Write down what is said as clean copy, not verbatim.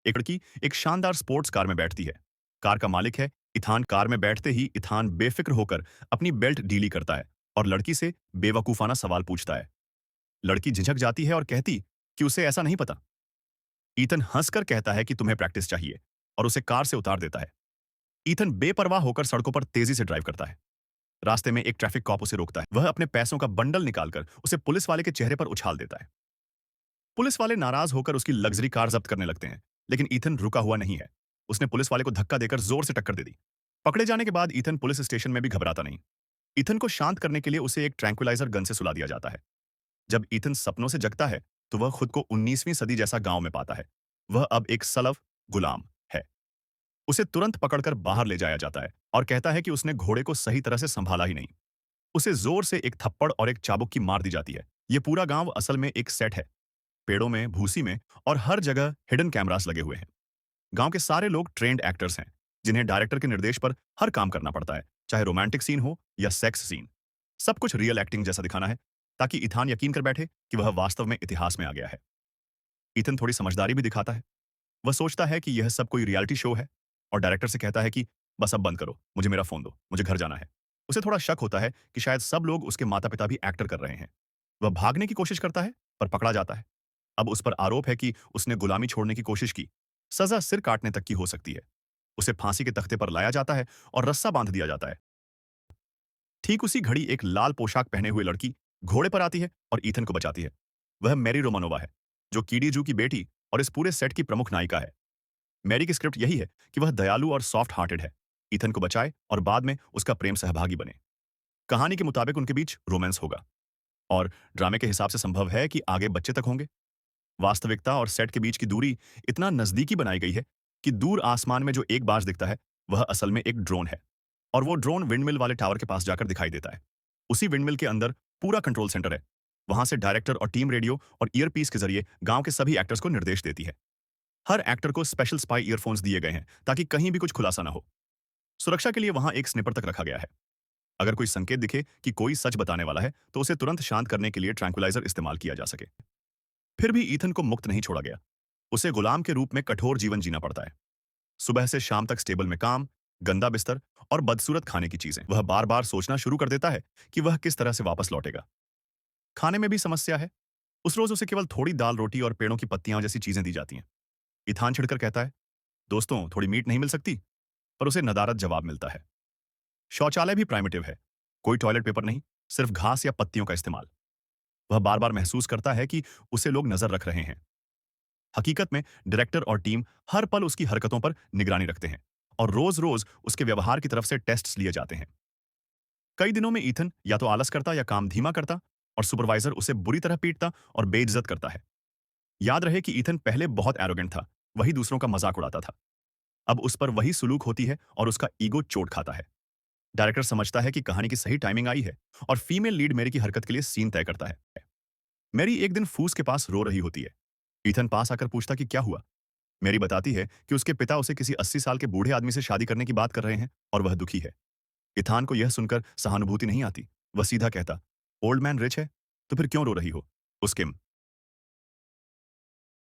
एक लड़की एक शानदार स्पोर्ट्स कार में बैठती है। कार का मालिक है इथान। कार में बैठते ही इथान बेफिक्र होकर अपनी बेल्ट ढीली करता है और लड़की से बेवकूफाना सवाल पूछता है। लड़की झिझक जाती है और कहती कि उसे ऐसा नहीं पता। ईथन हंसकर कहता है कि तुम्हें प्रैक्टिस चाहिए और उसे कार से उतार देता है। ईथन बेपरवाह होकर सड़कों पर तेजी से ड्राइव करता है। रास्ते में एक ट्रैफिक कॉप उसे रोकता है। वह अपने पैसों का बंडल निकालकर उसे पुलिस वाले के चेहरे पर उछाल देता है। पुलिस वाले नाराज होकर उसकी लग्जरी कार जब्त करने लगते हैं, लेकिन ईथन रुका हुआ नहीं है। उसने पुलिस वाले को धक्का देकर जोर से टक्कर दे दी। पकड़े जाने के बाद ईथन पुलिस स्टेशन में भी घबराता नहीं। ईथन को शांत करने के लिए उसे एक ट्रैंक्विलाइजर गन से सुला दिया जाता है। जब ईथन सपनों से जगता है तो वह खुद को 19वीं सदी जैसा गांव में पाता है। वह अब एक सलव गुलाम है। उसे तुरंत पकड़कर बाहर ले जाया जाता है और कहता है कि उसने घोड़े को सही तरह से संभाला ही नहीं। उसे जोर से एक थप्पड़ और एक चाबुक की मार दी जाती है। ये पूरा गांव असल में एक सेट है। पेड़ों में, भूसी में और हर जगह हिडन कैमरास लगे हुए हैं। गांव के सारे लोग ट्रेंड एक्टर्स हैं, जिन्हें डायरेक्टर के निर्देश पर हर काम करना पड़ता है, चाहे रोमांटिक सीन हो या सेक्स सीन। सब कुछ रियल एक्टिंग जैसा दिखाना है, ताकि इथान यकीन कर बैठे कि वह वास्तव में इतिहास में आ गया है। ईथन थोड़ी समझदारी भी दिखाता है। वह सोचता है कि यह सब कोई रियलिटी शो है और डायरेक्टर से कहता है कि बस अब बंद करो, मुझे मेरा फोन दो, मुझे घर जाना है। उसे थोड़ा शक होता है कि शायद सब लोग उसके माता-पिता भी एक्टर कर रहे हैं। वह भागने की कोशिश करता है, पर पकड़ा जाता है। अब उस पर आरोप है कि उसने गुलामी छोड़ने की कोशिश की। सजा सिर काटने तक की हो सकती है। उसे फांसी के तख्ते पर लाया जाता है और रस्सा बांध दिया जाता है। ठीक उसी घड़ी एक लाल पोशाक पहने हुए लड़की घोड़े पर आती है और ईथन को बचाती है। वह मैरी रोमानोवा है, जो कीडीजू की बेटी और इस पूरे सेट की प्रमुख नायिका है। मैरी की स्क्रिप्ट यही है कि वह दयालु और सॉफ्ट हार्टेड है, ईथन को बचाए और बाद में उसका प्रेम सहभागी बने। कहानी के मुताबिक उनके बीच रोमांस होगा और ड्रामे के हिसाब से संभव है कि आगे बच्चे तक होंगे। वास्तविकता और सेट के बीच की दूरी इतना नजदीकी बनाई गई है कि दूर आसमान में जो एक बाज दिखता है वह असल में एक ड्रोन है, और वो ड्रोन विंडमिल वाले टावर के पास जाकर दिखाई देता है। उसी विंडमिल के अंदर पूरा कंट्रोल सेंटर है। वहां से डायरेक्टर और टीम रेडियो और ईयरपीस के जरिए गांव के सभी एक्टर्स को निर्देश देती है। हर एक्टर को स्पेशल स्पाई ईयरफोन्स दिए गए हैं ताकि कहीं भी कुछ खुलासा ना हो। सुरक्षा के लिए वहां एक स्निपर तक रखा गया है। अगर कोई संकेत दिखे कि कोई सच बताने वाला है तो उसे तुरंत शांत करने के लिए ट्रैंक्विलाइजर इस्तेमाल किया जा सके। फिर भी ईथन को मुक्त नहीं छोड़ा गया। उसे गुलाम के रूप में कठोर जीवन जीना पड़ता है। सुबह से शाम तक स्टेबल में काम, गंदा बिस्तर और बदसूरत खाने की चीजें। वह बार बार सोचना शुरू कर देता है कि वह किस तरह से वापस लौटेगा। खाने में भी समस्या है। उस रोज उसे केवल थोड़ी दाल रोटी और पेड़ों की पत्तियां जैसी चीजें दी जाती हैं। ईथान छिड़कर कहता है, दोस्तों थोड़ी मीट नहीं मिल सकती? पर उसे नदारद जवाब मिलता है। शौचालय भी प्राइमिटिव है। कोई टॉयलेट पेपर नहीं, सिर्फ घास या पत्तियों का इस्तेमाल। वह बार बार महसूस करता है कि उसे लोग नजर रख रहे हैं। हकीकत में डायरेक्टर और टीम हर पल उसकी हरकतों पर निगरानी रखते हैं और रोज रोज उसके व्यवहार की तरफ से टेस्ट्स लिए जाते हैं। कई दिनों में ईथन या तो आलस करता या काम धीमा करता और सुपरवाइजर उसे बुरी तरह पीटता और बेइज्जत करता है। याद रहे कि ईथन पहले बहुत एरोगेंट था, वही दूसरों का मजाक उड़ाता था। अब उस पर वही सुलूक होती है और उसका ईगो चोट खाता है। डायरेक्टर समझता है कि कहानी की सही टाइमिंग आई है और फीमेल लीड मेरी की हरकत के लिए सीन तय करता है। मैरी एक दिन फूस के पास रो रही होती है। ईथन पास आकर पूछता कि क्या हुआ। मैरी बताती है कि उसके पिता उसे किसी 80 साल के बूढ़े आदमी से शादी करने की बात कर रहे हैं और वह दुखी है। इथान को यह सुनकर सहानुभूति नहीं आती। वह सीधा कहता, ओल्ड मैन रिच है, तो फिर क्यों रो रही हो? उसके